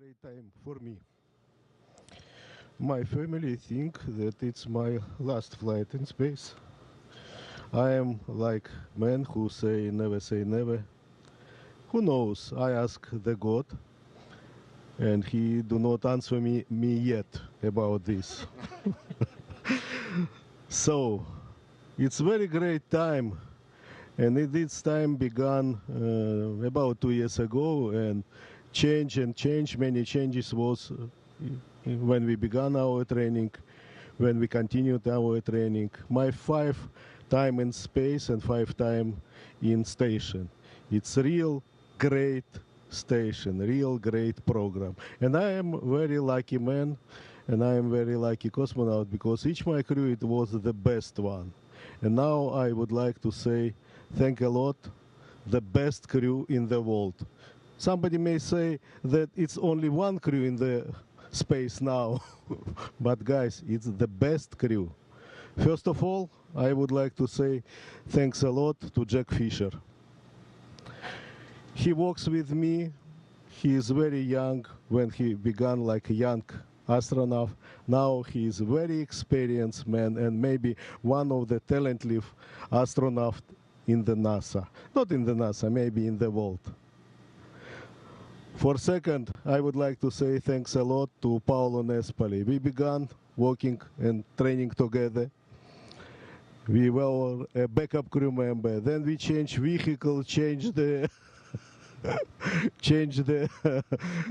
great time for me. My family think that it's my last flight in space. I am like man who say never. Who knows? I ask the God, and he do not answer me yet about this. So, it's very great time, and this time began about 2 years ago, and many changes was when we began our training, when we continued our training. My 5 time in space and 5 time in station. It's real great station, real great program. And I am very lucky man, and I am very lucky cosmonaut, because each my crew, it was the best one. And now I would like to say thank a lot, the best crew in the world. Somebody may say that it's only one crew in the space now, but guys, it's the best crew. First of all, I would like to say thanks a lot to Jack Fischer. He works with me. He is very young when he began like a young astronaut. Now he is a very experienced man and maybe one of the talented astronauts in the NASA. Not in the NASA, maybe in the world. For second, I would like to say thanks a lot to Paolo Nespoli. We began working and training together. We were a backup crew member. Then we changed vehicle, changed the change the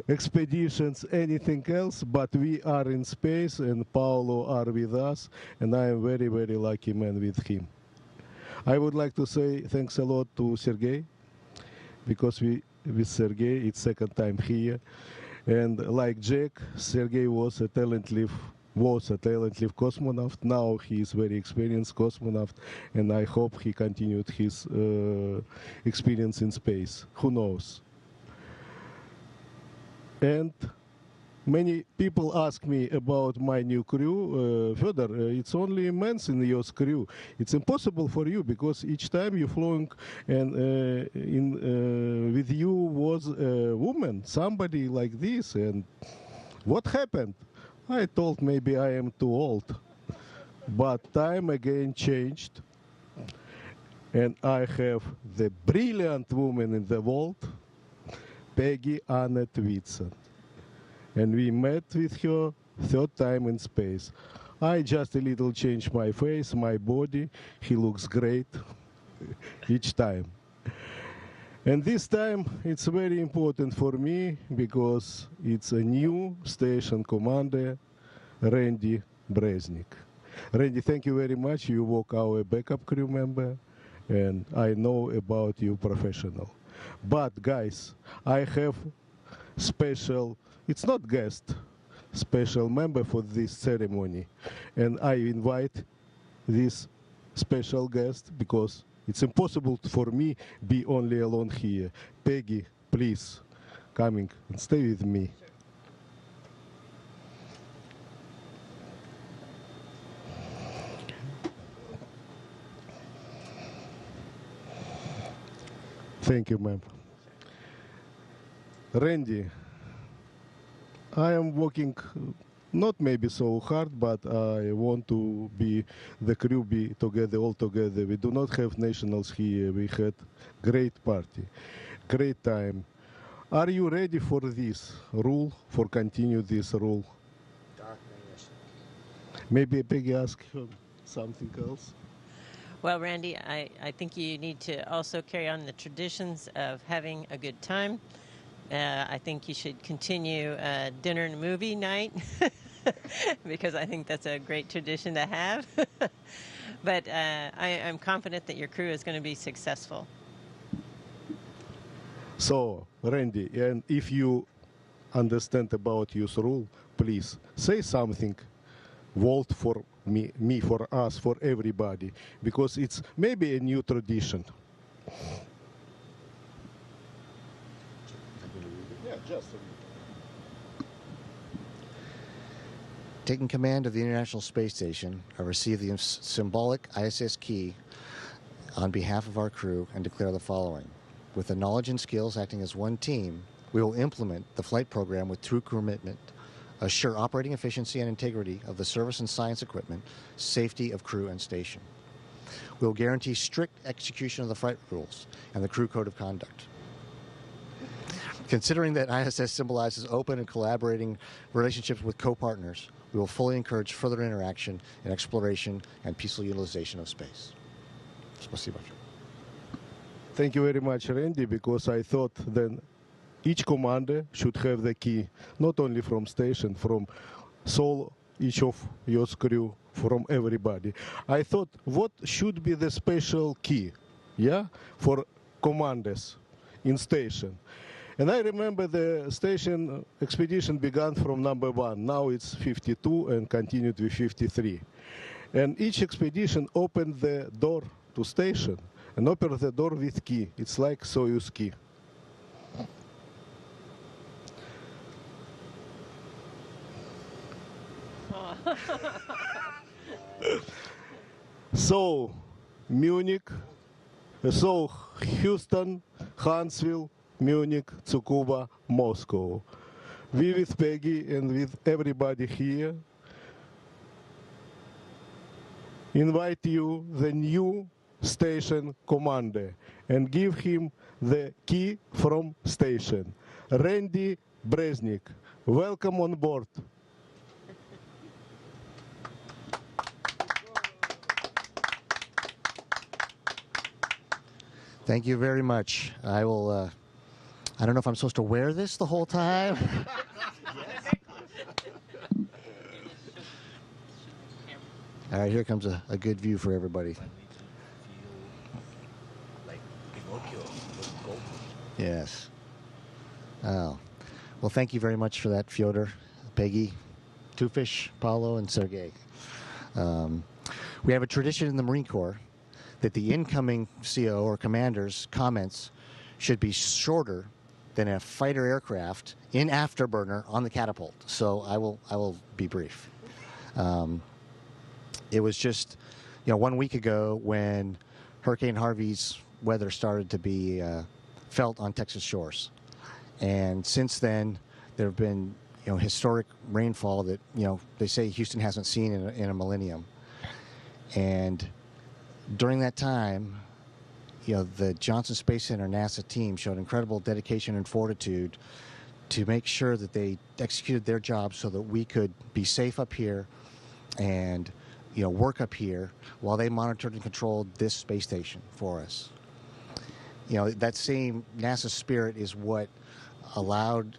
expeditions, anything else, but we are in space and Paolo are with us, and I am very, very lucky man with him. I would like to say thanks a lot to Sergey, because with Sergey, it's second time here, and like Jack, Sergey was a talented cosmonaut. Now he is very experienced cosmonaut, and I hope he continued his experience in space. Who knows? And many people ask me about my new crew. Fyodor, it's only men in your crew. It's impossible for you because each time you're flying, and with you was a woman, somebody like this. And what happened? I thought maybe I am too old, but time again changed, and I have the brilliant woman in the world, Peggy Whitson, and we met with her third time in space. I just a little changed my face, my body. He looks great each time. And this time, it's very important for me because it's a new station commander, Randy Breznik. Randy, thank you very much. You were our backup crew member, and I know about you professional. But guys, I have special, it's not guest, special member for this ceremony. And I invite this special guest because it's impossible for me be only alone here. Peggy, please, coming and stay with me. Thank you, ma'am. Randy, I am working not maybe so hard, but I want to be, the crew be together, all together. We do not have nationals here. We had great party, great time. Are you ready for this rule, for continue this rule? Maybe Peggy ask something else? Well, Randy, I think you need to also carry on the traditions of having a good time. I think you should continue dinner and movie night because I think that's a great tradition to have. But I'm confident that your crew is going to be successful. So, Randy, and if you understand about use rule, please say something. Vote for me, for us, for everybody, because it's maybe a new tradition. Yeah, just Taking command of the International Space Station, I receive the symbolic ISS key on behalf of our crew and declare the following. With the knowledge and skills acting as one team, we will implement the flight program with true commitment, assure operating efficiency and integrity of the service and science equipment, safety of crew and station. We will guarantee strict execution of the flight rules and the crew code of conduct. Considering that ISS symbolizes open and collaborating relationships with co-partners, we will fully encourage further interaction in exploration and peaceful utilization of space. Спасибо. Thank you very much, Randy, because I thought then each commander should have the key, not only from station, from soul, each of your crew, from everybody. I thought, what should be the special key, yeah, for commanders in station? And I remember the station expedition began from number 1. Now it's 52 and continued with 53. And each expedition opened the door to station and opened the door with key. It's like Soyuz key. So, Munich, so Houston, Huntsville, Munich, Tsukuba, Moscow. We with Peggy and with everybody here invite you the new station commander and give him the key from station. Randy Breznik, welcome on board. Thank you very much. I will, I don't know if I'm supposed to wear this the whole time. All right, here comes a good view for everybody. Yes. Oh. Well, thank you very much for that, Fyodor, Peggy, Two Fish, Paulo, and Sergey. We have a tradition in the Marine Corps that the incoming CO or commander's comments should be shorter than a fighter aircraft in afterburner on the catapult. So I will be brief. It was just, 1 week ago when Hurricane Harvey's weather started to be felt on Texas shores. And since then, there have been, historic rainfall that, they say Houston hasn't seen in a millennium. And during that time, the Johnson Space Center NASA team showed incredible dedication and fortitude to make sure that they executed their job so that we could be safe up here and work up here while they monitored and controlled this space station for us. That same NASA spirit is what allowed,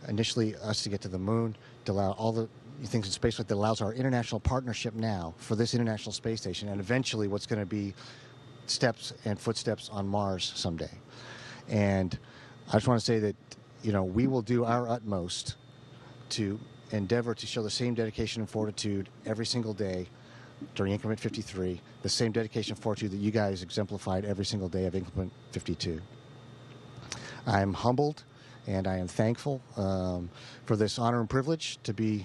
initially us to get to the moon, to allow all the things in space that allows our international partnership now for this International Space Station, and eventually what's going to be steps and footsteps on Mars someday. And I just want to say that, we will do our utmost to endeavor to show the same dedication and fortitude every single day during increment 53, the same dedication and fortitude that you guys exemplified every single day of increment 52. I am humbled and I am thankful for this honor and privilege to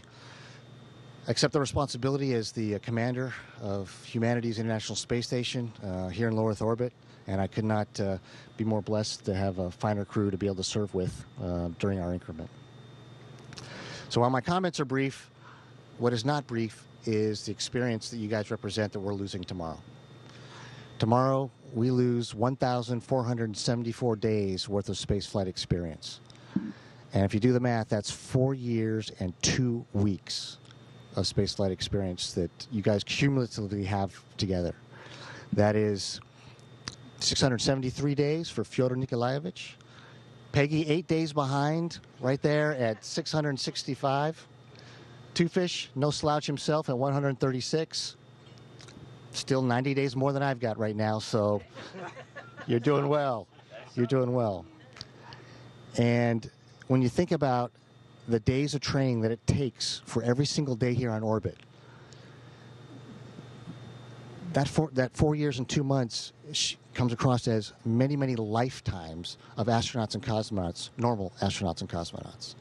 accept the responsibility as the commander of humanity's International Space Station here in low Earth orbit, and I could not be more blessed to have a finer crew to be able to serve with during our increment. So while my comments are brief, what is not brief is the experience that you guys represent that we're losing tomorrow. Tomorrow, we lose 1,474 days worth of spaceflight experience. And if you do the math, that's 4 years and 2 weeks of spaceflight experience that you guys cumulatively have together. That is 673 days for Fyodor Nikolaevich. Peggy, 8 days behind, right there at 665. Two Fish, no slouch himself at 136. Still 90 days more than I've got right now, so you're doing well. You're doing well. And when you think about the days of training that it takes for every single day here on orbit, that 4 years and 2 months comes across as many, many lifetimes of astronauts and cosmonauts, normal astronauts and cosmonauts.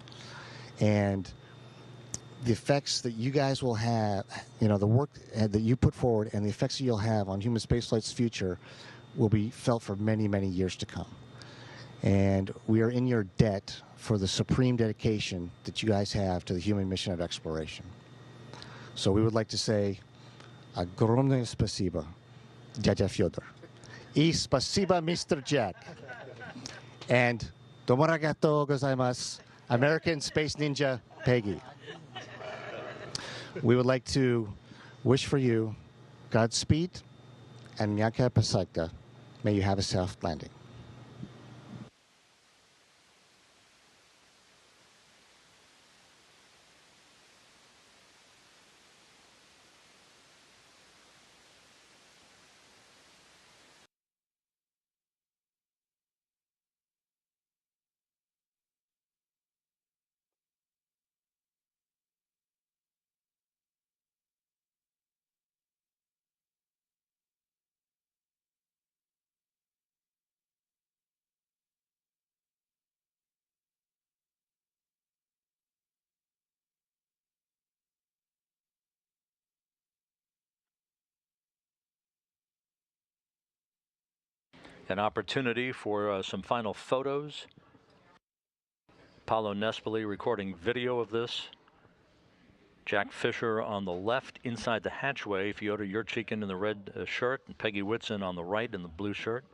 And the effects that you guys will have, the work that you put forward and the effects that you'll have on human spaceflight's future will be felt for many, many years to come. And we are in your debt for the supreme dedication that you guys have to the human mission of exploration. So we would like to say, огромное спасибо, дядя Fyodor. И спасибо, Mr. Jack. And domo arigatou gozaimasu, American Space Ninja Peggy. We would like to wish for you Godspeed and Nyaka Pasakta. May you have a soft landing. An opportunity for some final photos. Paolo Nespoli recording video of this. Jack Fischer on the left inside the hatchway. Fyodor Yurchikhin in the red shirt, and Peggy Whitson on the right in the blue shirt.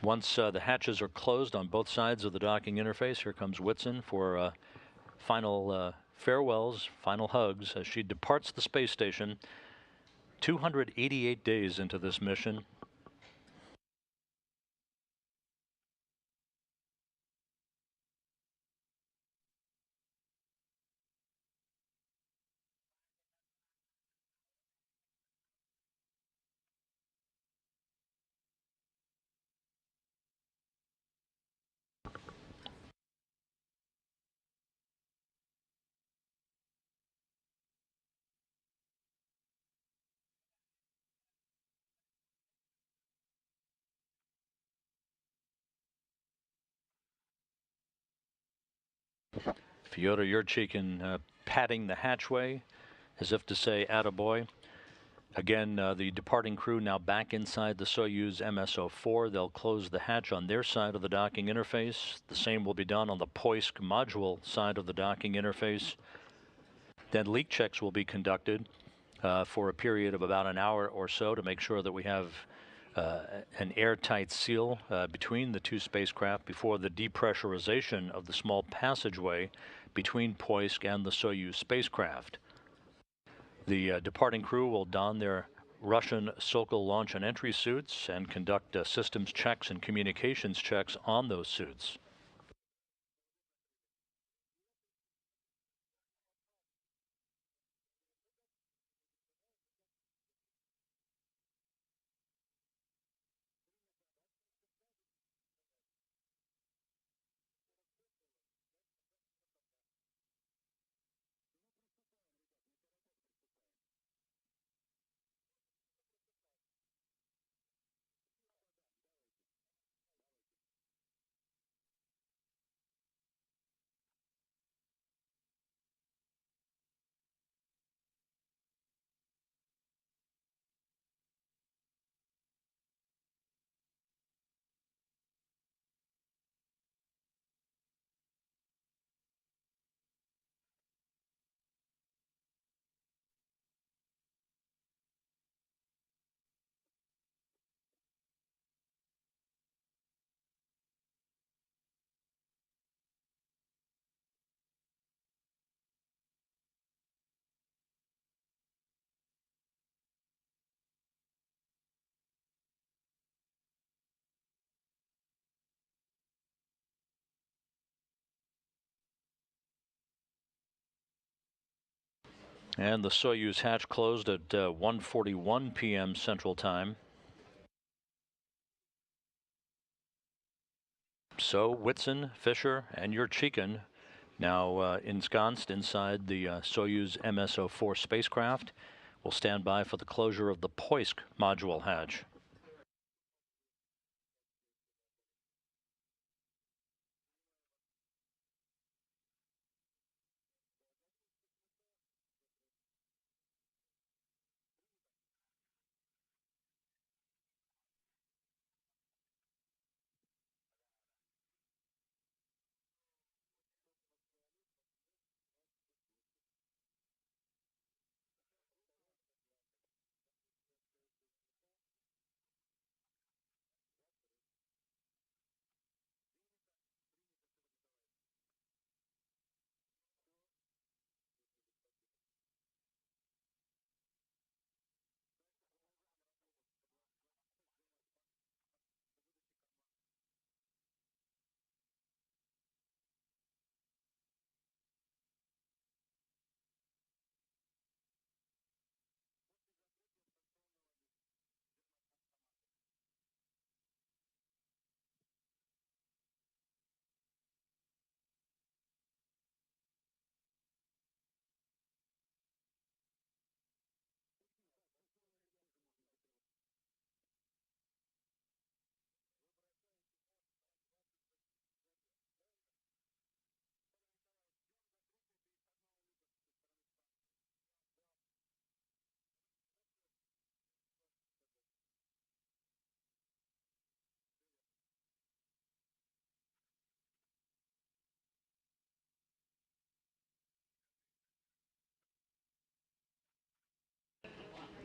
Once the hatches are closed on both sides of the docking interface, here comes Whitson for final farewells, final hugs as she departs the space station. 288 days into this mission. Fyodor Yurchikhin patting the hatchway as if to say, attaboy. Again, the departing crew now back inside the Soyuz MS-04. They'll close the hatch on their side of the docking interface. The same will be done on the Poisk module side of the docking interface. Then leak checks will be conducted for a period of about an hour or so to make sure that we have an airtight seal between the two spacecraft before the depressurization of the small passageway between Poisk and the Soyuz spacecraft. The departing crew will don their Russian Sokol launch and entry suits and conduct systems checks and communications checks on those suits. And the Soyuz hatch closed at 1:41 p.m. Central Time. So Whitson, Fischer, and Yurchikhin now ensconced inside the Soyuz MS-04 spacecraft will stand by for the closure of the Poisk module hatch.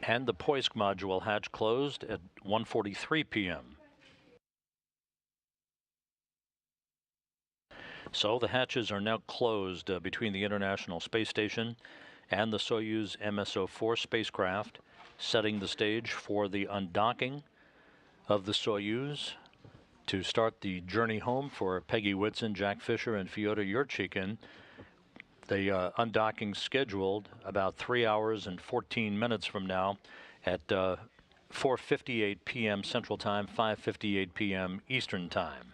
And the Poisk module hatch closed at 1:43 p.m. So the hatches are now closed between the International Space Station and the Soyuz MS-04 spacecraft, setting the stage for the undocking of the Soyuz to start the journey home for Peggy Whitson, Jack Fischer, and Fyodor Yurchikhin. The undocking scheduled about 3 hours and 14 minutes from now at 4:58 p.m. Central Time, 5:58 p.m. Eastern Time.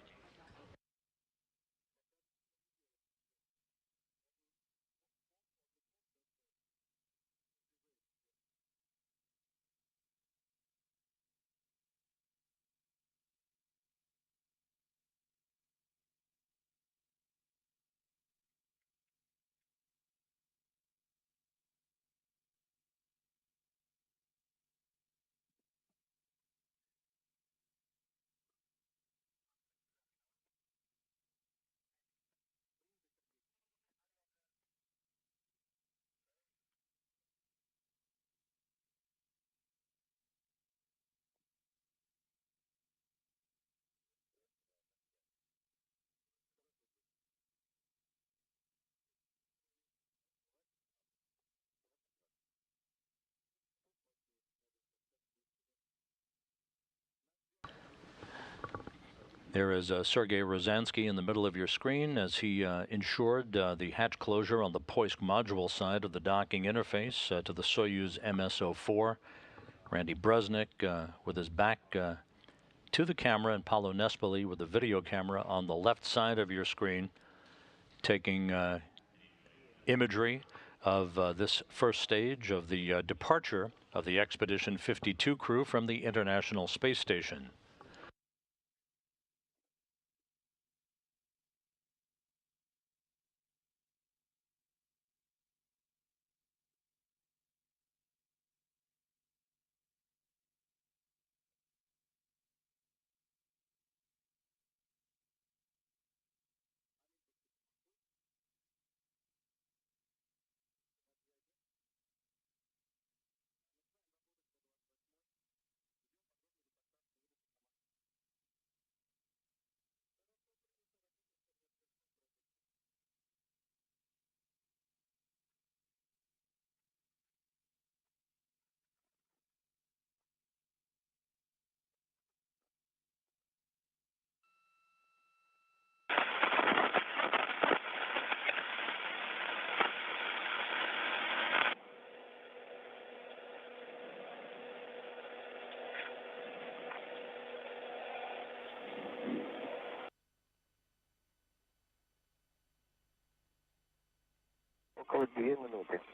There is Sergei Rosansky in the middle of your screen as he ensured the hatch closure on the Poisk module side of the docking interface to the Soyuz MS-04. Randy Bresnik with his back to the camera, and Paolo Nespoli with the video camera on the left side of your screen, taking imagery of this first stage of the departure of the Expedition 52 crew from the International Space Station.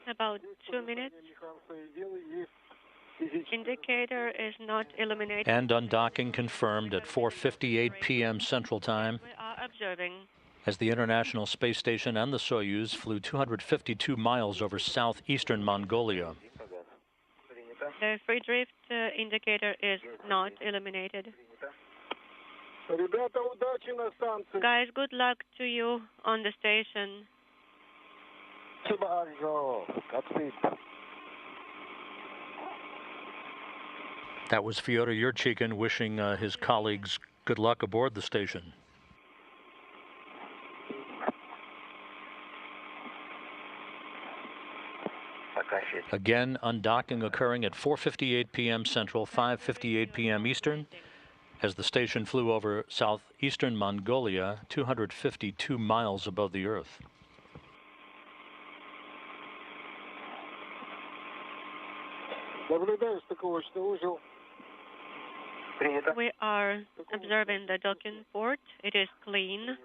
About 2 minutes. Indicator is not illuminated. And undocking confirmed at 4:58 p.m. Central Time. We are observing. As the International Space Station and the Soyuz flew 252 miles over southeastern Mongolia. The free drift indicator is not illuminated. Guys, good luck to you on the station. That was Fyodor Yurchikhin wishing his colleagues good luck aboard the station. Again, undocking occurring at 4:58 p.m. Central, 5:58 p.m. Eastern, as the station flew over southeastern Mongolia, 252 miles above the Earth. We are observing the docking port. It is clean.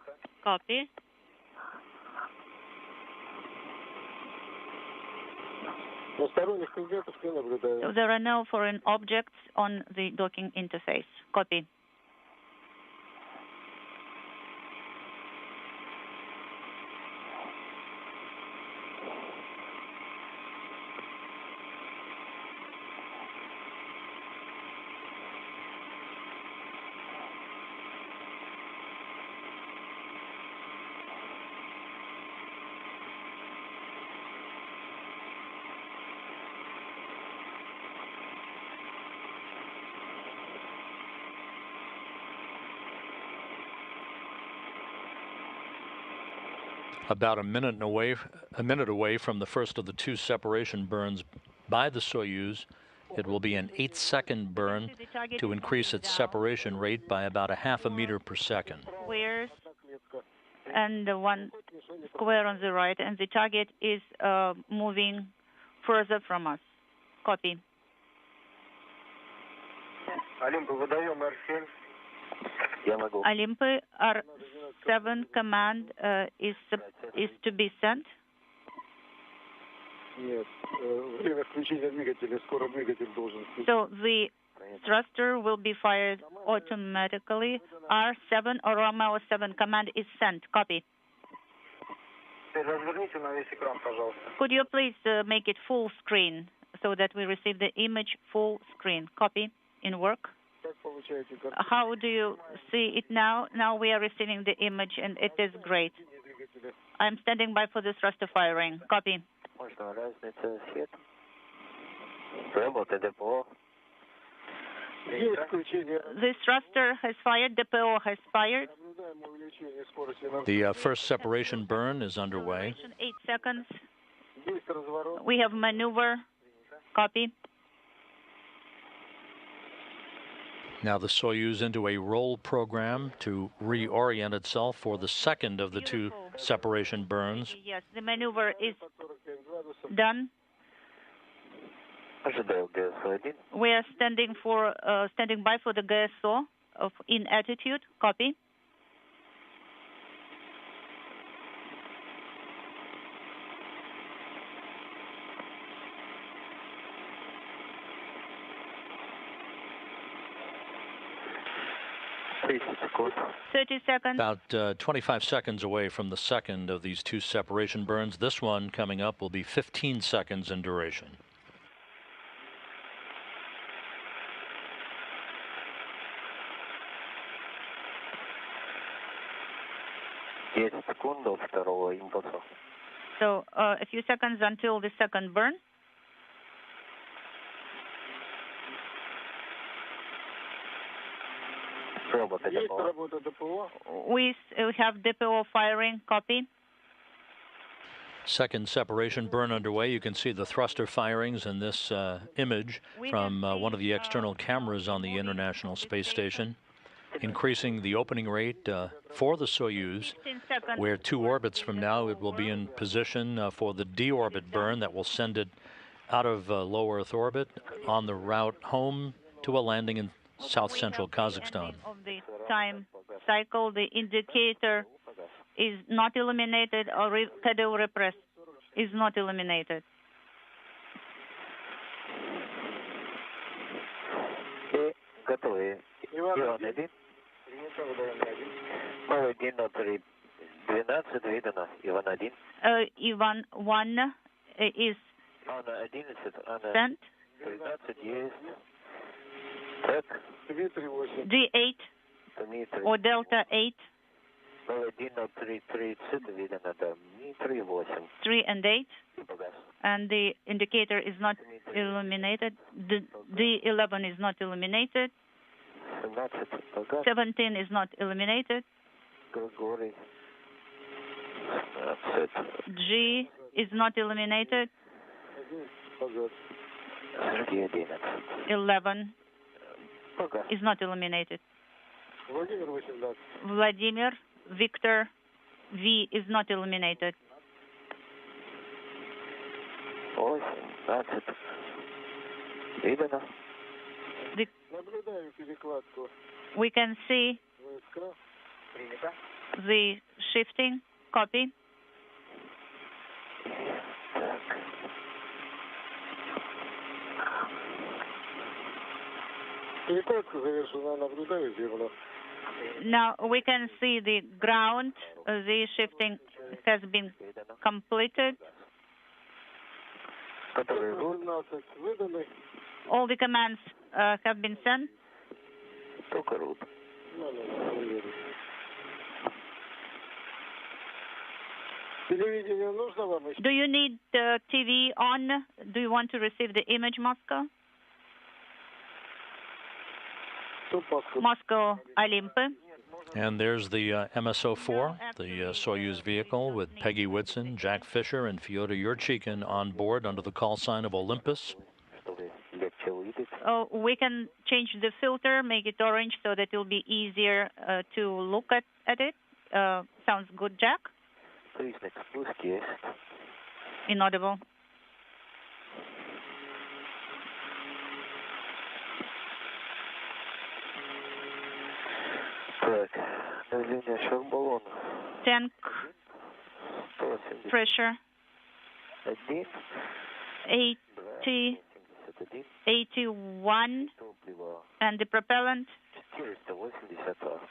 Copy. So there are no foreign objects on the docking interface. Copy. About a minute away from the first of the two separation burns by the Soyuz. It will be an 8-second burn to increase its separation rate by about a half a meter per second. Squares and the one square on the right, and the target is moving further from us. Copy. Olympy R7 command is to be sent. So the thruster will be fired automatically. R7 or Romeo 7 command is sent. Copy. Could you please make it full screen so that we receive the image full screen? Copy. In work. How do you see it now? Now we are receiving the image and it is great. I'm standing by for the thruster firing. Copy. This thruster has fired. DPO has fired. The first separation burn is underway. 8 seconds. We have maneuver. Copy. Now the Soyuz into a roll program to reorient itself for the second of the two separation burns. Yes, the maneuver is done. We are standing by for the GSO in attitude. Copy. About 25 seconds away from the second of these two separation burns. This one coming up will be 15 seconds in duration. So a few seconds until the second burn. We have DPO firing. Copy. Second separation burn underway. You can see the thruster firings in this image from one of the external cameras on the International Space Station, increasing the opening rate for the Soyuz, where 2 orbits from now it will be in position for the deorbit burn that will send it out of low Earth orbit on the route home to a landing in South Central Kazakhstan. Of the time cycle, the indicator is not illuminated or pedal repressed is not illuminated. Ivan 1 is sent. D8 or Delta 8. 3 and 8. And the indicator is not illuminated. The D11 is not illuminated. 17 is not illuminated. G is not illuminated. 11 is not illuminated. Vladimir, Victor, V is not illuminated. We can see the shifting. Copy. Now we can see the ground. The shifting has been completed. All the commands have been sent. Do you need the TV on? Do you want to receive the image, Moscow? Moscow, Olympy. And there's the MS-04, the Soyuz vehicle with Peggy Whitson, Jack Fischer, and Fyodor Yurchikhin on board under the call sign of Olympus. Oh, we can change the filter, make it orange so that it will be easier to look at it. Sounds good, Jack? Inaudible. Tank pressure 80, 81, and the propellant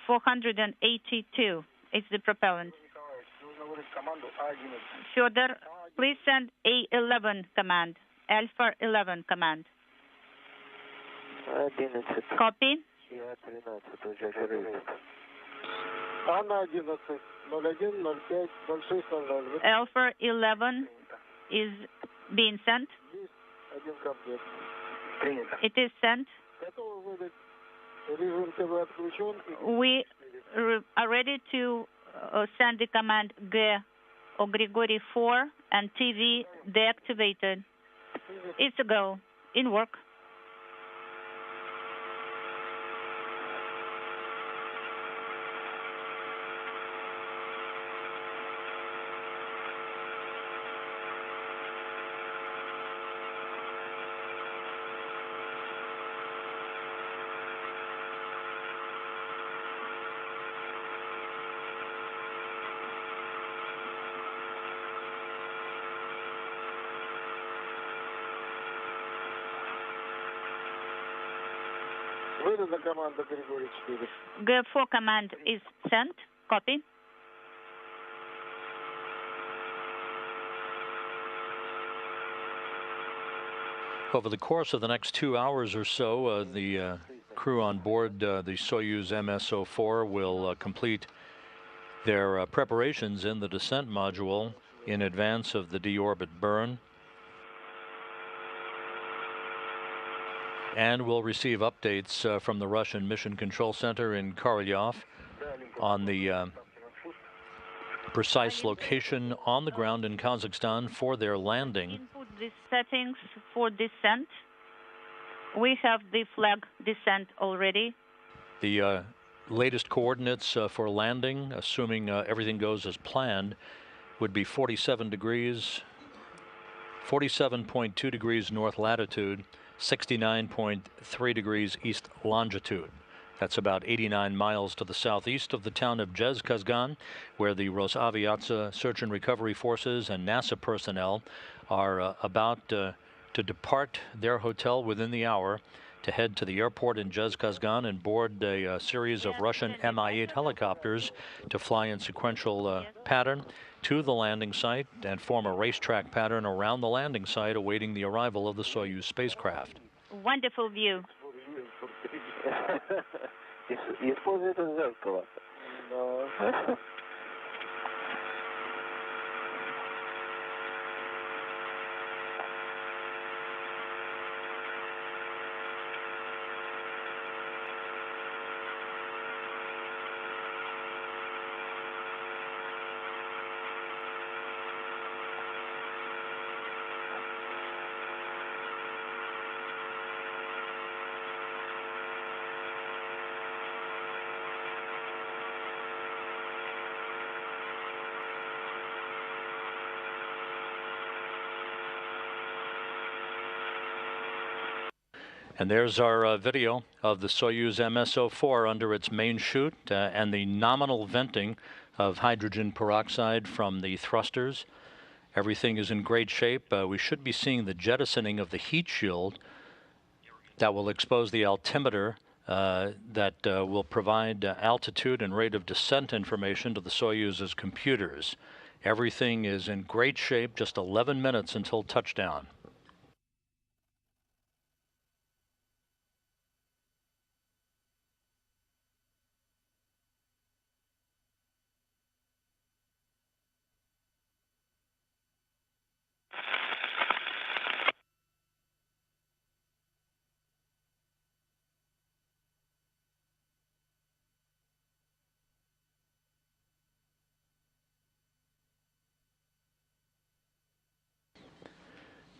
482 is the propellant. Fyodor, please send A11 command, Alpha 11 command. Copy. Alpha 11 is being sent. It is sent. We are ready to send the command G or Grigory 4 and TV deactivated. It's a go. In work. G4 command is sent. Copy. Over the course of the next 2 hours or so, the crew on board the Soyuz MS-04 will complete their preparations in the descent module in advance of the deorbit burn. And we'll receive updates from the Russian Mission Control Center in Korolyov on the precise location on the ground in Kazakhstan for their landing. Input the settings for descent. We have the flag descent already. The latest coordinates for landing, assuming everything goes as planned, would be 47 degrees, 47.2 degrees north latitude, 69.3 degrees east longitude. That's about 89 miles to the southeast of the town of Yurchikhin, where the Rosaviatsia Search and Recovery Forces and NASA personnel are about to depart their hotel within the hour to head to the airport in Yurchikhin and board a series of Russian Mi-8 helicopters to fly in sequential pattern to the landing site and form a racetrack pattern around the landing site awaiting the arrival of the Soyuz spacecraft. Wonderful view. And there's our video of the Soyuz MS-04 under its main chute and the nominal venting of hydrogen peroxide from the thrusters. Everything is in great shape. We should be seeing the jettisoning of the heat shield that will expose the altimeter that will provide altitude and rate of descent information to the Soyuz's computers. Everything is in great shape, just 11 minutes until touchdown.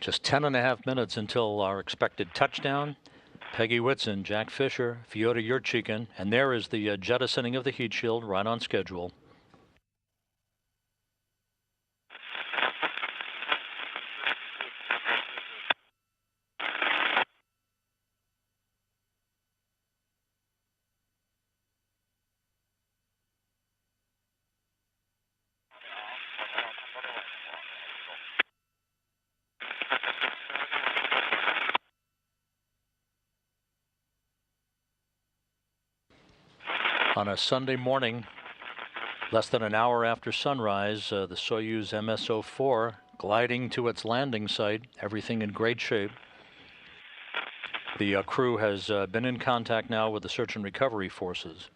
Just 10.5 minutes until our expected touchdown. Peggy Whitson, Jack Fischer, Fyodor Yurchikhin, and there is the jettisoning of the heat shield right on schedule. On a Sunday morning, less than an hour after sunrise, the Soyuz MS-04 gliding to its landing site, everything in great shape. The crew has been in contact now with the search and recovery forces.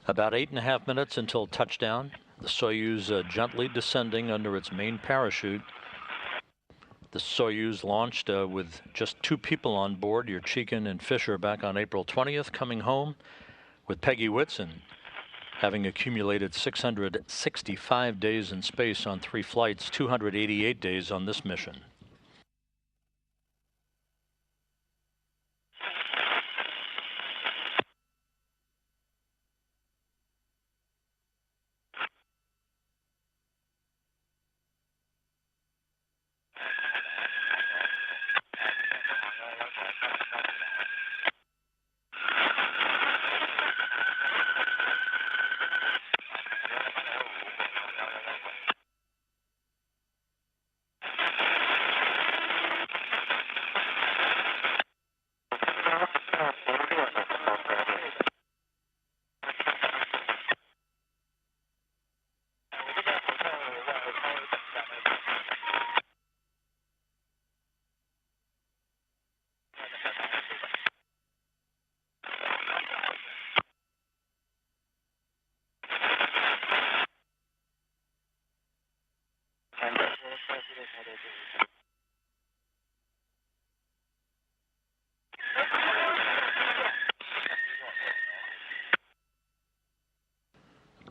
About 8.5 minutes until touchdown. The Soyuz gently descending under its main parachute. The Soyuz launched with just 2 people on board, Yurchikhin and Fischer, back on April 20th, coming home with Peggy Whitson, having accumulated 665 days in space on 3 flights, 288 days on this mission.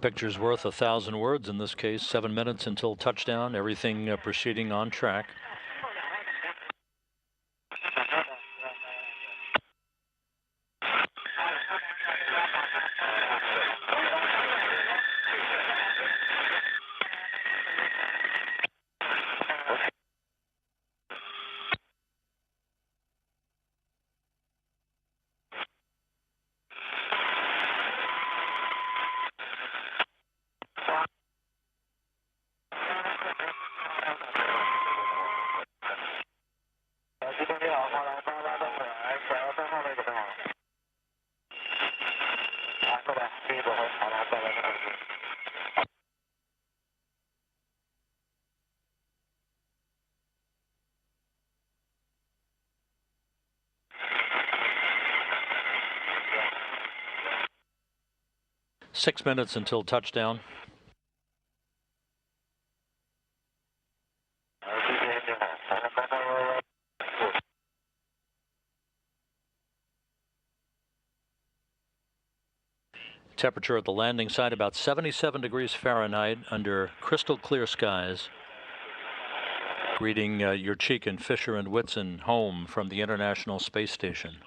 Picture's worth 1,000 words in this case. 7 minutes until touchdown. Everything proceeding on track. Six minutes until touchdown. Temperature at the landing site about 77 degrees Fahrenheit under crystal clear skies. Greeting Yurchikhin, Fischer, and Whitson home from the International Space Station.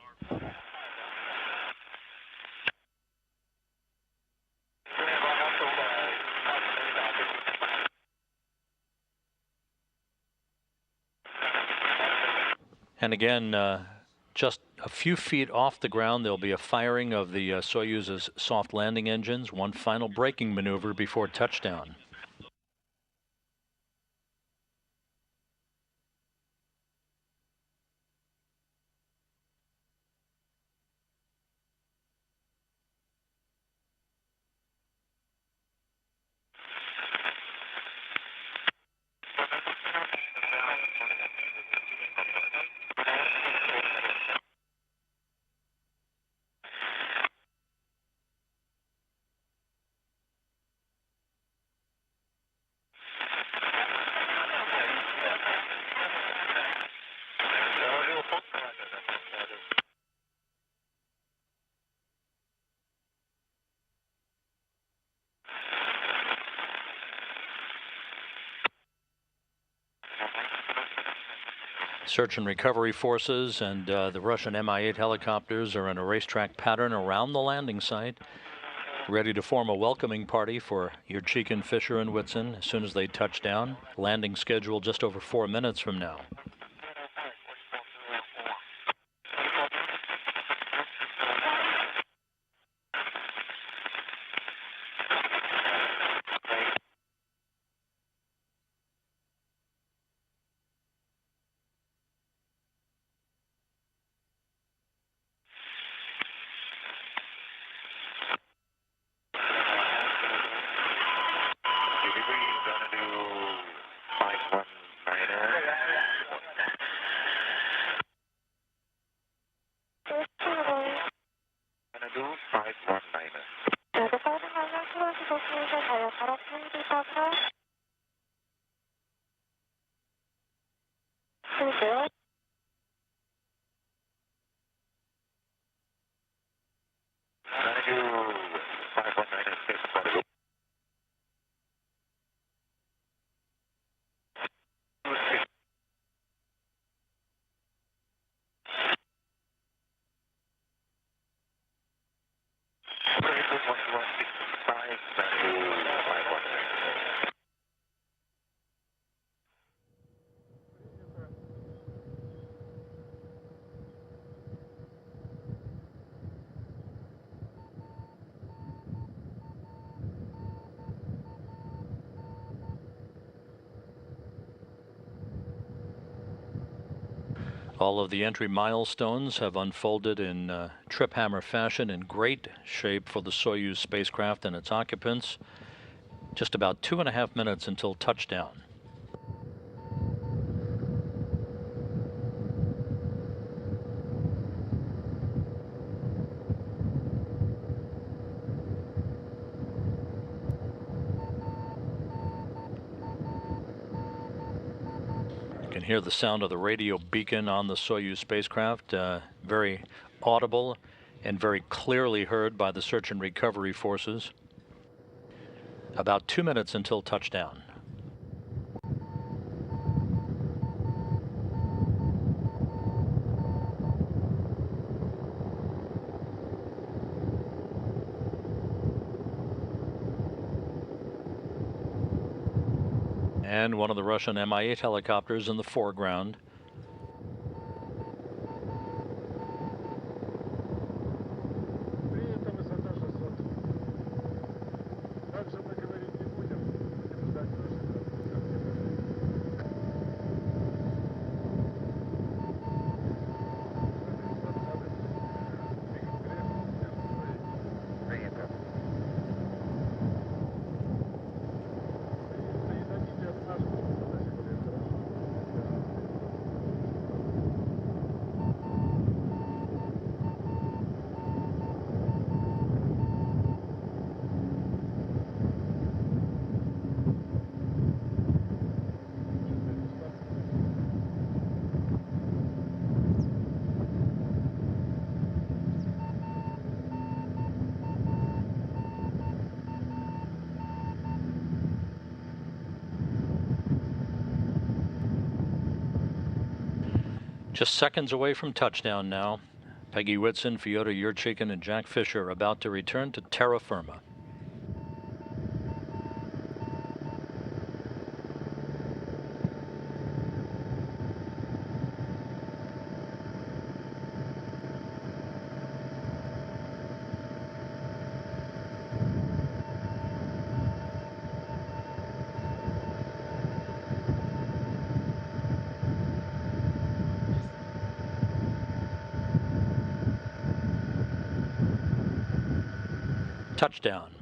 And again, just a few feet off the ground, there'll be a firing of the Soyuz's soft landing engines, one final braking maneuver before touchdown. Search and recovery forces and the Russian Mi-8 helicopters are in a racetrack pattern around the landing site, ready to form a welcoming party for Yurchikhin, Fischer, and Whitson as soon as they touch down. Landing schedule just over 4 minutes from now. All of the entry milestones have unfolded in trip hammer fashion in great shape for the Soyuz spacecraft and its occupants. Just about 2.5 minutes until touchdown. Hear the sound of the radio beacon on the Soyuz spacecraft, very audible and very clearly heard by the search and recovery forces. About 2 minutes until touchdown. And one of the Russian Mi-8 helicopters in the foreground. Just seconds away from touchdown now. Peggy Whitson, Fyodor Yurchikhin, and Jack Fischer are about to return to terra firma. Touchdown.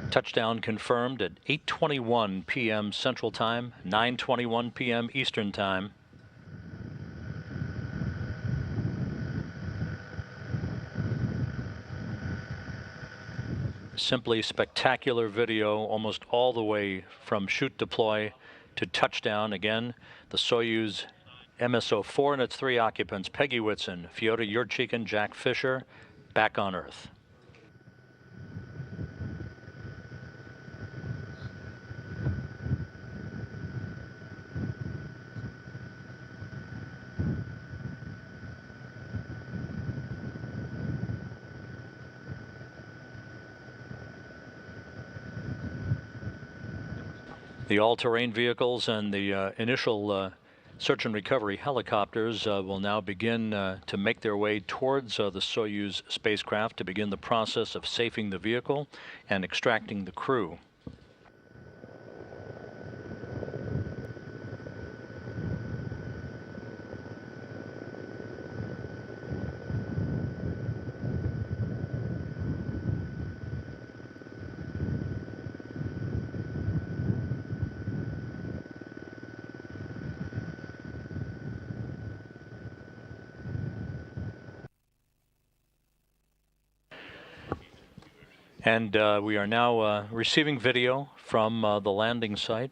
Touchdown confirmed at 8:21 p.m. Central Time, 9:21 p.m. Eastern Time. Simply spectacular video, almost all the way from shoot deploy to touchdown. Again, the Soyuz MS-04 and its 3 occupants, Peggy Whitson, Fyodor Yurchikhin, Jack Fischer, back on Earth. The all-terrain vehicles and the initial search and recovery helicopters will now begin to make their way towards the Soyuz spacecraft to begin the process of safing the vehicle and extracting the crew. And we are now receiving video from the landing site.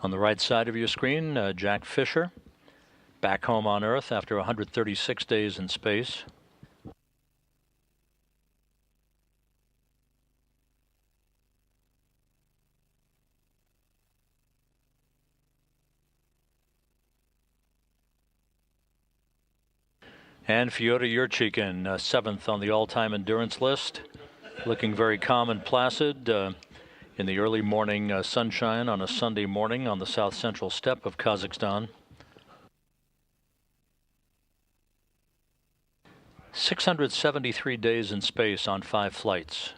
On the right side of your screen, Jack Fischer, back home on Earth after 136 days in space. And Fyodor Yurchikhin, 7th on the all-time endurance list, looking very calm and placid in the early morning sunshine on a Sunday morning on the South Central steppe of Kazakhstan. 673 days in space on 5 flights.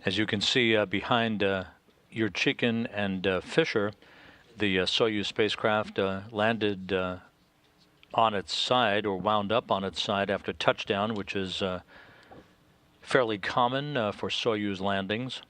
As you can see behind Yurchikhin and Fischer, the Soyuz spacecraft landed on its side, or wound up on its side after touchdown, which is fairly common for Soyuz landings.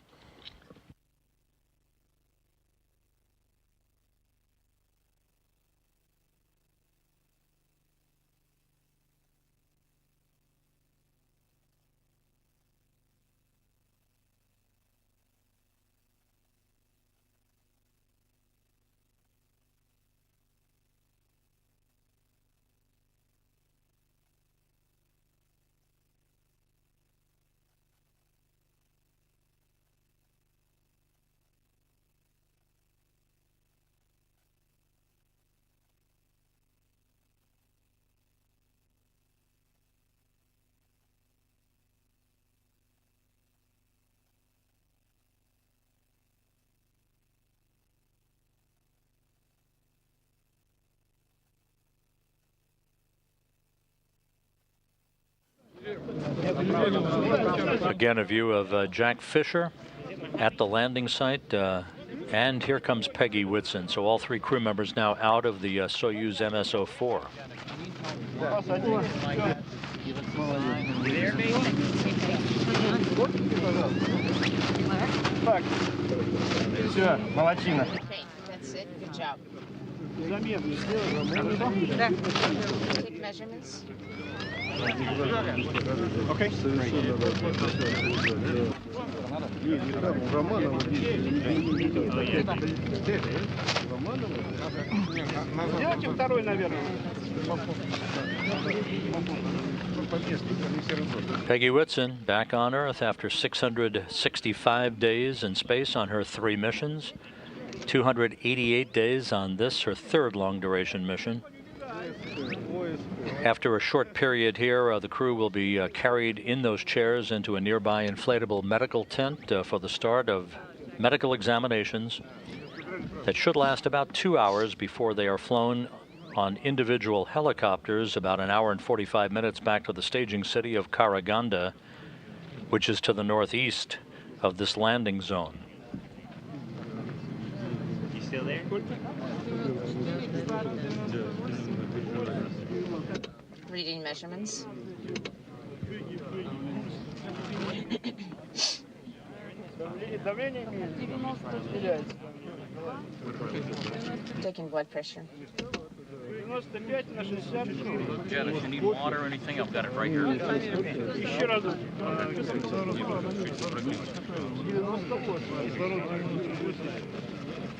Again, a view of Jack Fischer at the landing site, and here comes Peggy Whitson. So all 3 crew members now out of the Soyuz MS-04. That's it. Good job. Take measurements. Okay. Peggy Whitson back on Earth after 665 days in space on her 3 missions. 288 days on this, her 3rd long-duration mission. After a short period here, the crew will be carried in those chairs into a nearby inflatable medical tent for the start of medical examinations. that should last about 2 hours before they are flown on individual helicopters about an hour and 45 minutes back to the staging city of Karaganda, which is to the northeast of this landing zone. You still there? Reading measurements. Taking blood pressure. Jen, if you need water or anything, I've got it right here.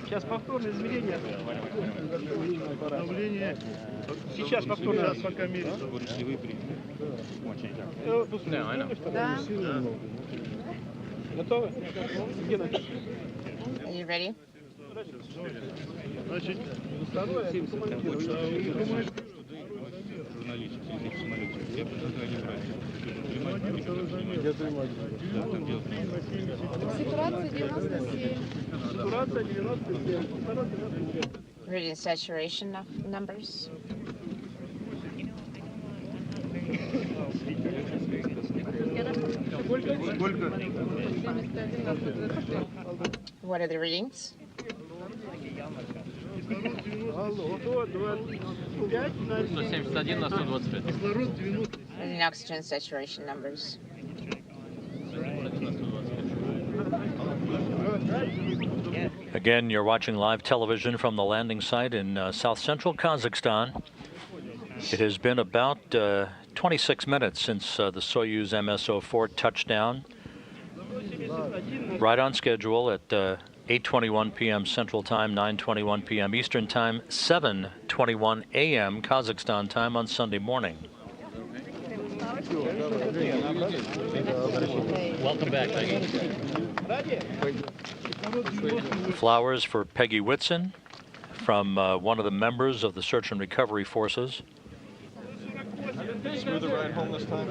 Сейчас повторное измерение. Давление. Сейчас повторное. Пока меряется. Да. Готовы? Are you ready? Значит, Reading saturation numbers. What are the readings? Reading oxygen saturation numbers. Again, you're watching live television from the landing site in South Central Kazakhstan. It has been about 26 minutes since the Soyuz MS-04 touched down. Right on schedule at 8:21 p.m. Central Time, 9:21 p.m. Eastern Time, 7:21 a.m. Kazakhstan time on Sunday morning. Welcome back, Peggy. Flowers for Peggy Whitson from one of the members of the Search and Recovery Forces. Smoother ride home this time?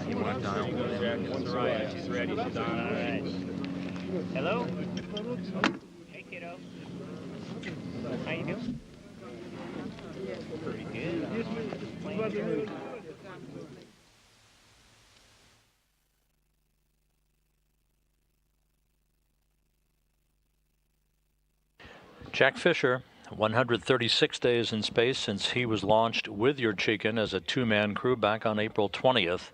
You want dial? She's right. She's ready. She's on. All right. Hello? Hey, kiddo. How you doing? Pretty good. Jack Fischer, 136 days in space since he was launched with Yurchikhin as a two-man crew back on April 20th.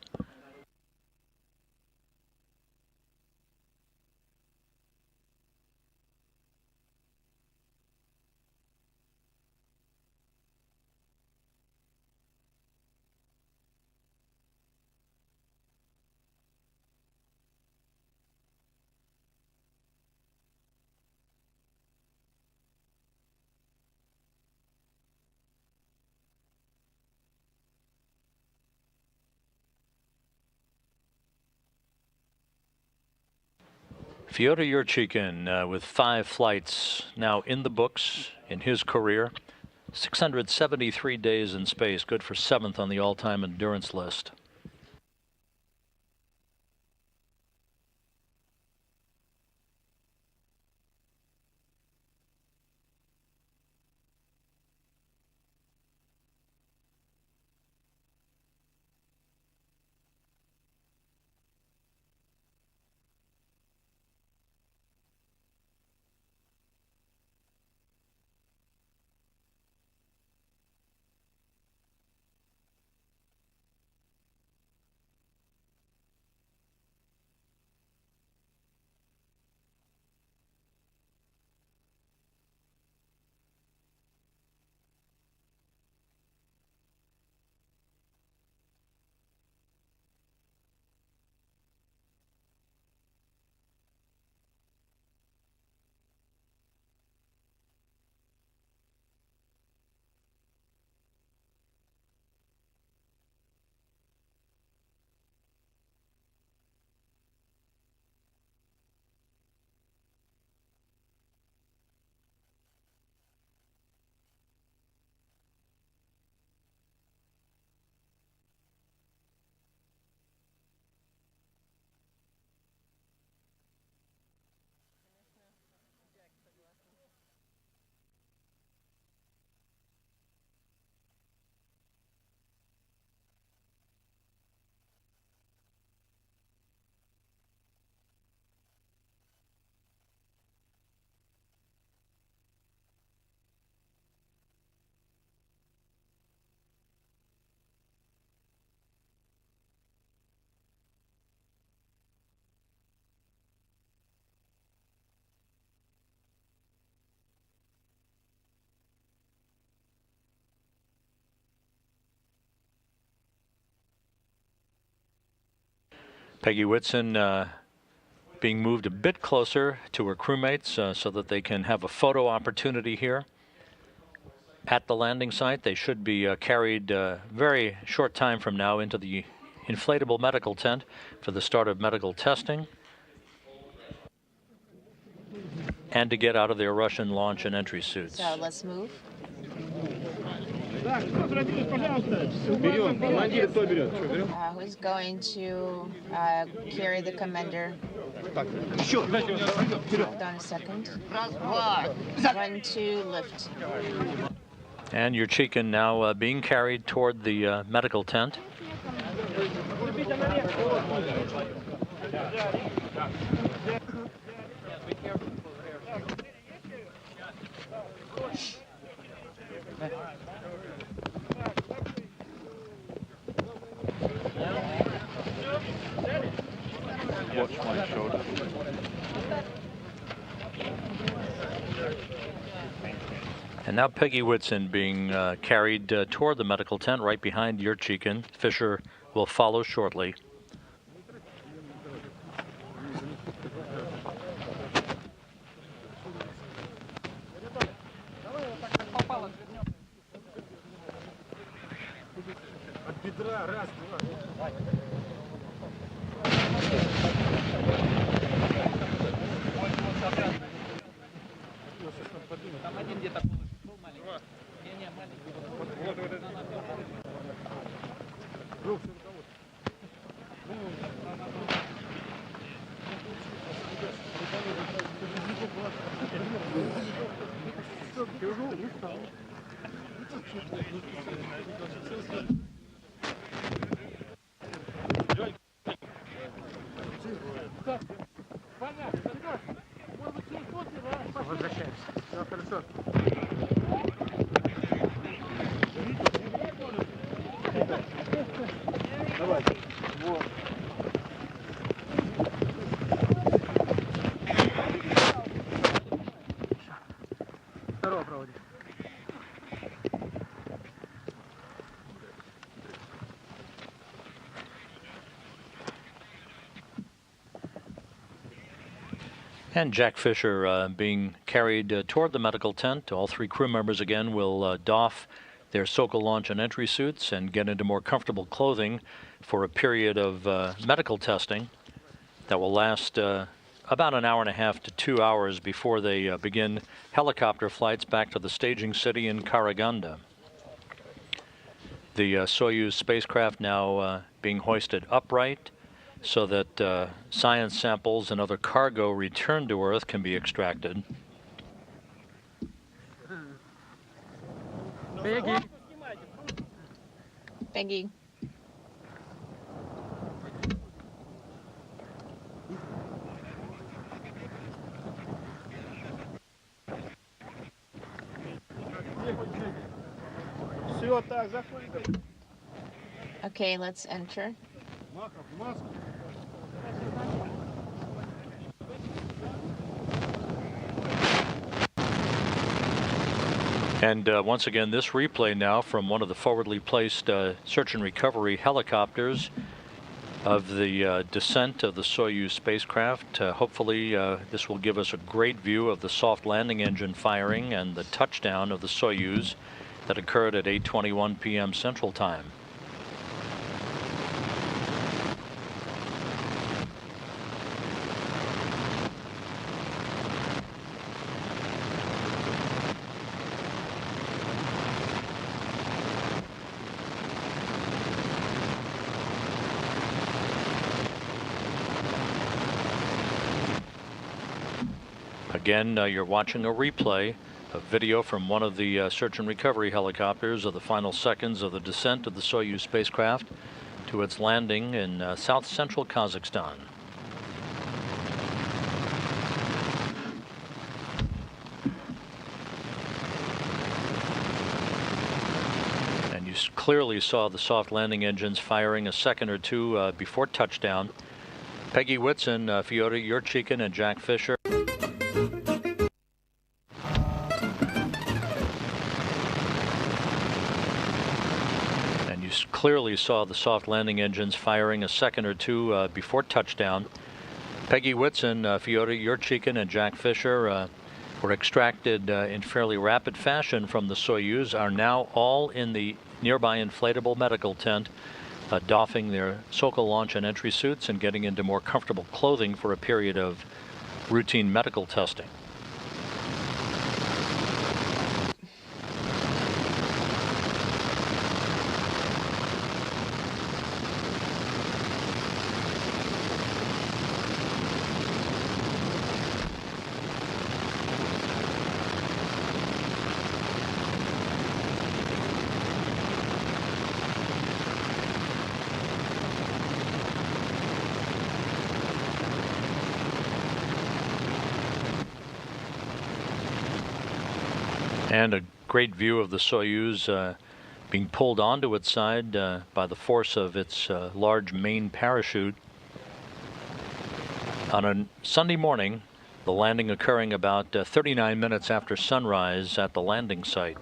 Fyodor Yurchikhin with 5 flights now in the books in his career. 673 days in space, good for 7th on the all-time endurance list. Peggy Whitson being moved a bit closer to her crewmates so that they can have a photo opportunity here at the landing site. They should be carried very short time from now into the inflatable medical tent for the start of medical testing and to get out of their Russian launch and entry suits. So let's move. Who's going to carry the commander? Hold on a second. 1, 2, lift. And Yurchikhin now being carried toward the medical tent. Watch my shoulder. And now Peggy Whitson being carried toward the medical tent right behind Yurchikhin. Fischer will follow shortly. And Jack Fischer being carried toward the medical tent. All three crew members again will doff their Sokol launch and entry suits and get into more comfortable clothing for a period of medical testing that will last about an hour and a half to 2 hours before they begin helicopter flights back to the staging city in Karaganda. The Soyuz spacecraft now being hoisted upright so that science samples and other cargo returned to Earth can be extracted. Peggy. Peggy. Okay, let's enter. And once again, this replay now from one of the forwardly placed search and recovery helicopters of the descent of the Soyuz spacecraft. Hopefully this will give us a great view of the soft landing engine firing and the touchdown of the Soyuz that occurred at 8:21 p.m. Central Time. Again, you're watching a replay of video from one of the search and recovery helicopters of the final seconds of the descent of the Soyuz spacecraft to its landing in South Central Kazakhstan. And you clearly saw the soft landing engines firing a second or two before touchdown. Peggy Whitson, Fyodor, Yurchikhin, and Jack Fischer. clearly saw the soft landing engines firing a second or two before touchdown. Peggy Whitson, Fyodor Yurchikhin, and Jack Fischer were extracted in fairly rapid fashion from the Soyuz, are now all in the nearby inflatable medical tent, doffing their Sokol launch and entry suits and getting into more comfortable clothing for a period of routine medical testing. And a great view of the Soyuz being pulled onto its side by the force of its large main parachute. On a Sunday morning, the landing occurring about 39 minutes after sunrise at the landing site.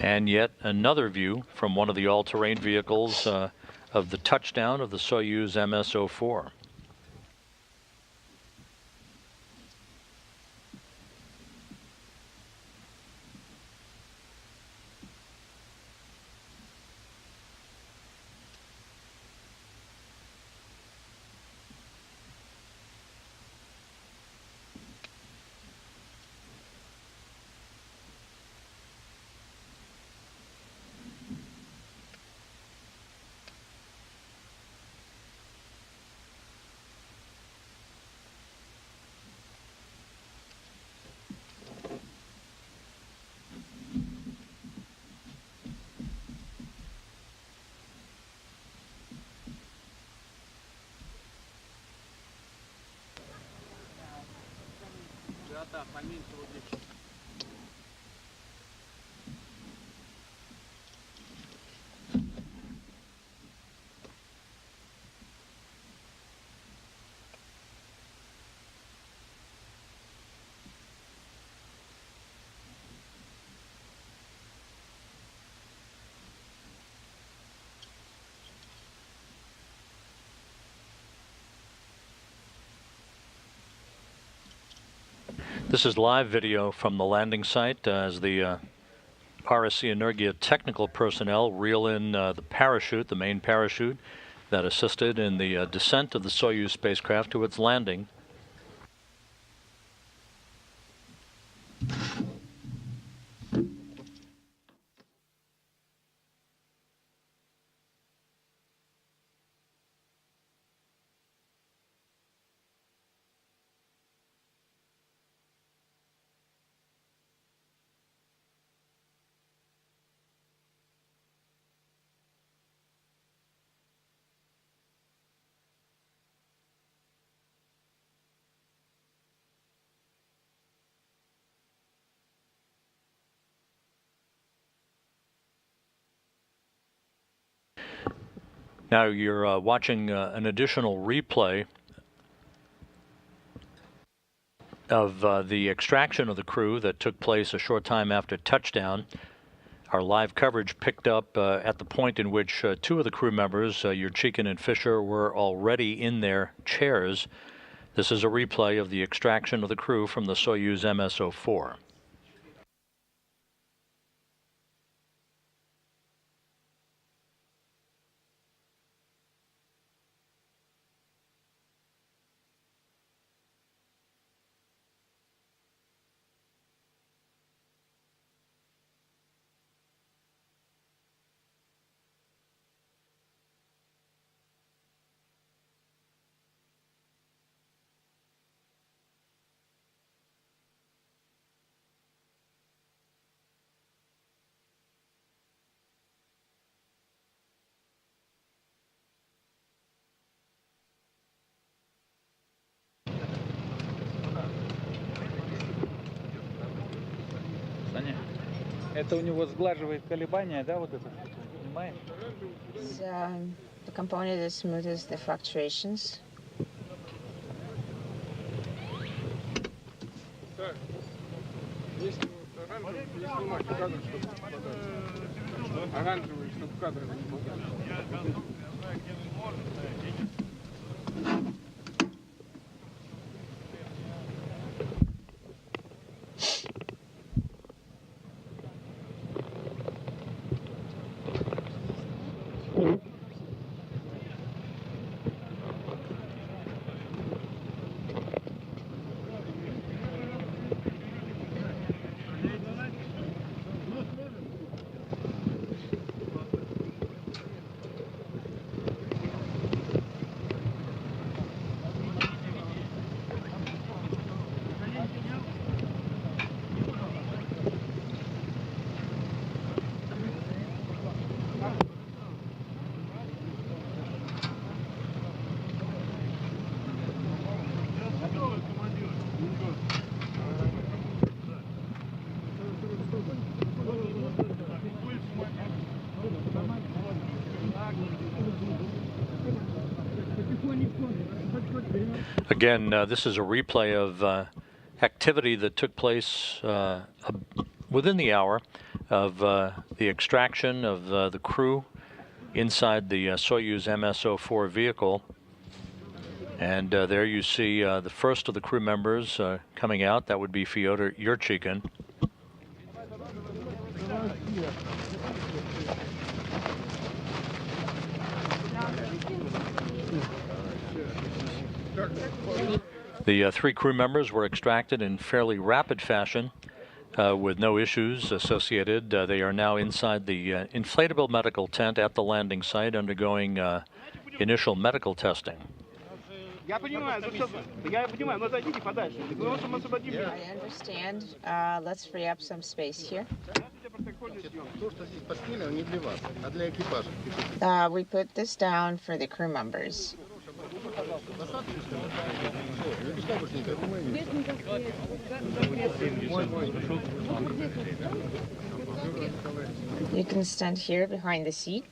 And yet another view from one of the all-terrain vehicles of the touchdown of the Soyuz MS-04. This is live video from the landing site as the RSC Energia technical personnel reel in the parachute, the main parachute that assisted in the descent of the Soyuz spacecraft to its landing. Now you're watching an additional replay of the extraction of the crew that took place a short time after touchdown. Our live coverage picked up at the point in which two of the crew members, Yurchikhin and Fischer, were already in their chairs. This is a replay of the extraction of the crew from the Soyuz MS-04. Это у него сглаживает колебания, да, вот это, понимаешь? The component that smoothes the fluctuations. Оранжевый, чтобы кадры не показывали. Again, this is a replay of activity that took place within the hour of the extraction of the crew inside the Soyuz MS-04 vehicle. And there you see the first of the crew members coming out. That would be Fyodor Yurchikhin. The three crew members were extracted in fairly rapid fashion with no issues associated. They are now inside the inflatable medical tent at the landing site undergoing initial medical testing. I understand. Let's free up some space here. We put this down for the crew members. You can stand here behind the seat.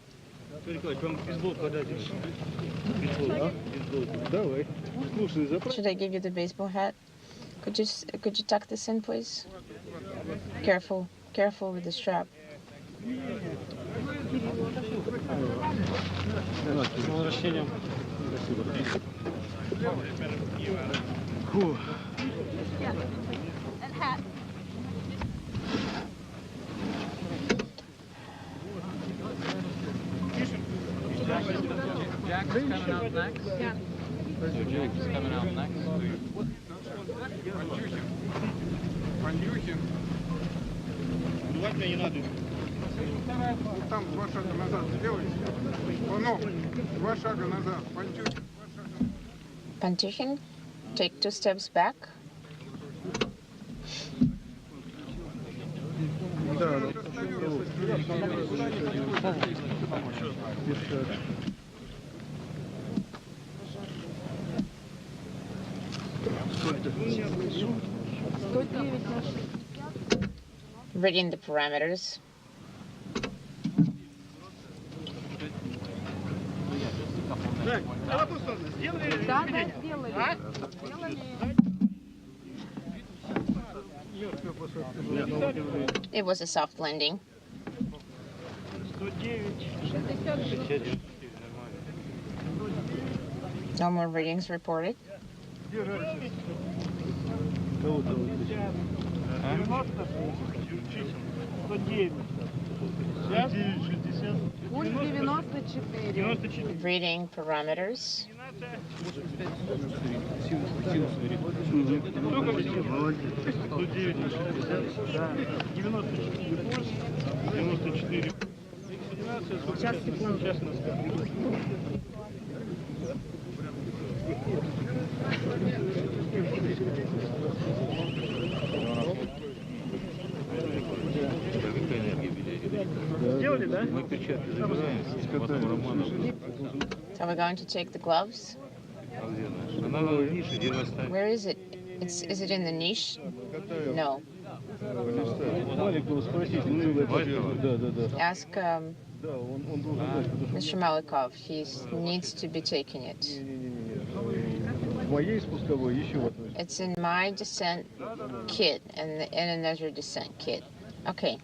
Should I give you the baseball hat? Could you tuck this in, please? Careful with the strap. Jack is coming out next? Yeah. So Jack is coming out next? Пандюхин. Там 2 шага назад сделайте. Ну, 2 шага назад. Пандюхин. Pantuchin, take 2 steps back. Reading the parameters. It was a soft landing. No more readings reported. Reading parameters. So we're going to take the gloves. Where is it? Is it in the niche? No. Ask Mr. Malikov. He needs to be taking it. It's in my descent kit and another descent kit. Okay.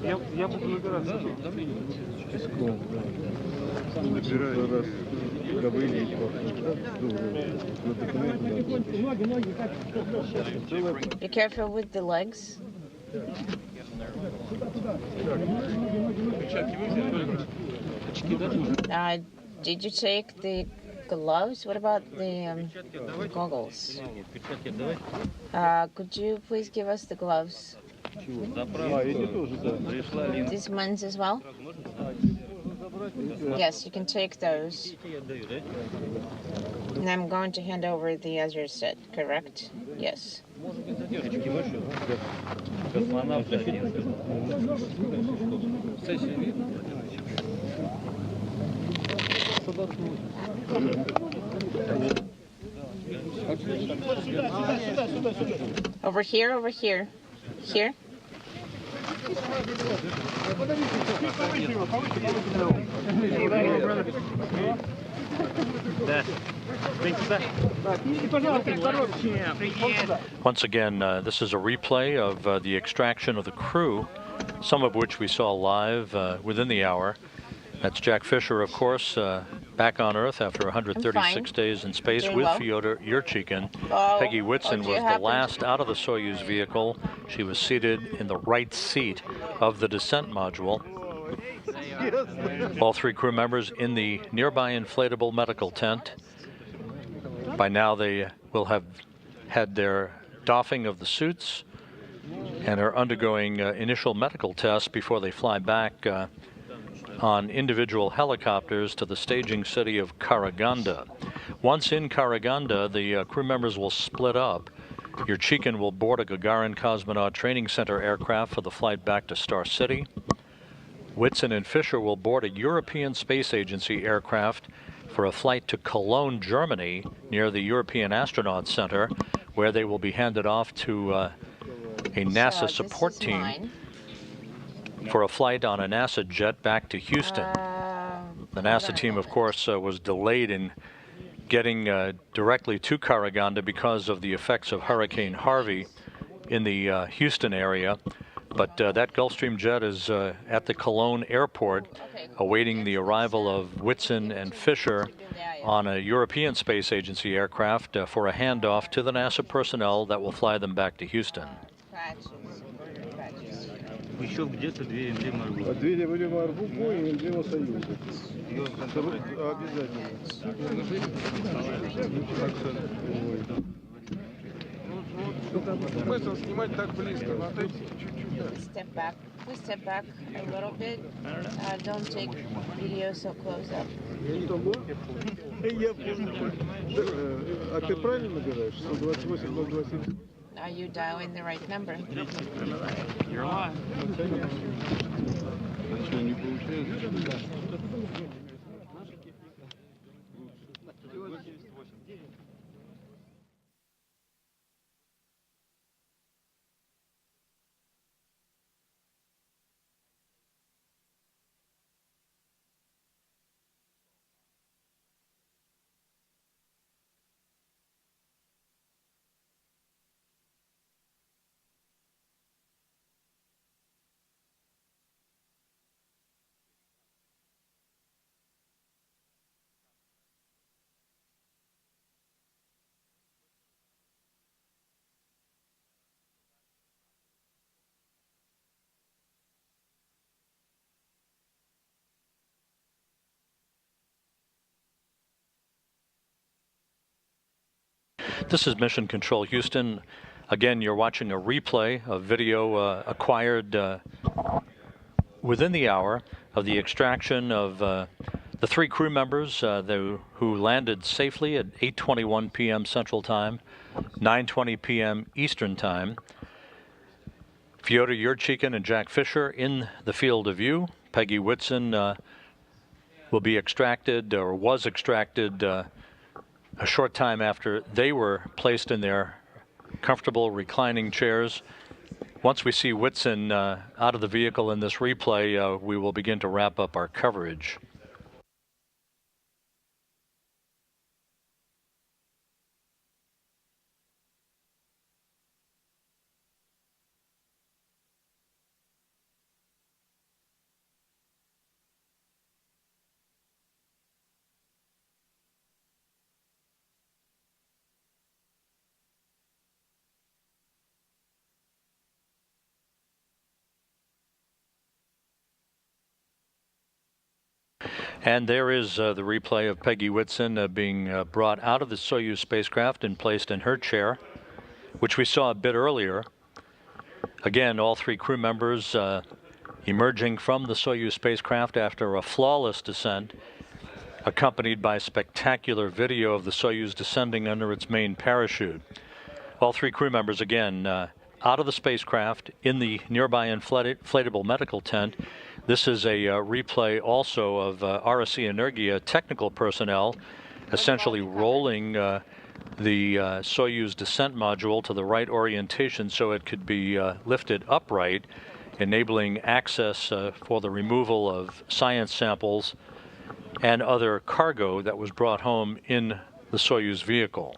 Я буду набираться. Be careful with the legs. Did you take the gloves? What about the goggles? Could you please give us the gloves? These ones as well? Yes, you can take those. And I'm going to hand over the other set, correct? Yes. Over here, over here. Here. Once again, this is a replay of the extraction of the crew, some of which we saw live within the hour. That's Jack Fischer, of course, back on Earth after 136 days in space with Fyodor Yurchikhin. Peggy Whitson was the last out of the Soyuz vehicle. She was seated in the right seat of the descent module. All three crew members in the nearby inflatable medical tent. By now they will have had their doffing of the suits and are undergoing initial medical tests before they fly back on individual helicopters to the staging city of Karaganda. Once in Karaganda, the crew members will split up. Yurchikhin will board a Gagarin Cosmonaut Training Center aircraft for the flight back to Star City. Whitson and Fischer will board a European Space Agency aircraft for a flight to Cologne, Germany, near the European Astronaut Center, where they will be handed off to a NASA support team for a flight on a NASA jet back to Houston. The NASA team, of course, was delayed in getting directly to Karaganda because of the effects of Hurricane Harvey in the Houston area. But that Gulfstream jet is at the Cologne airport awaiting the arrival of Whitson and Fischer on a European Space Agency aircraft for a handoff to the NASA personnel that will fly them back to Houston. Еще где-то две эмблемы Арбу. Две эмблемы Арбу и эмблема Союза. Обязательно. Смысл снимать так близко? Step back. Please step back a little bit. Don't take video so close up. А ты правильно набираешь? 128-027? Are you dialing the right number? You're alive. This is Mission Control Houston. Again, you're watching a replay of video acquired within the hour of the extraction of the three crew members who landed safely at 8:21 p.m. Central Time, 9:20 p.m. Eastern Time. Fyodor Yurchikhin and Jack Fischer in the field of view. Peggy Whitson will be extracted, or was extracted, a short time after they were placed in their comfortable reclining chairs. Once we see Whitson out of the vehicle in this replay, we will begin to wrap up our coverage. And there is the replay of Peggy Whitson being brought out of the Soyuz spacecraft and placed in her chair, which we saw a bit earlier. Again, all three crew members emerging from the Soyuz spacecraft after a flawless descent, accompanied by spectacular video of the Soyuz descending under its main parachute. All three crew members, again, out of the spacecraft in the nearby inflatable medical tent. This is a replay also of RSC Energia technical personnel essentially rolling the Soyuz descent module to the right orientation so it could be lifted upright, enabling access for the removal of science samples and other cargo that was brought home in the Soyuz vehicle.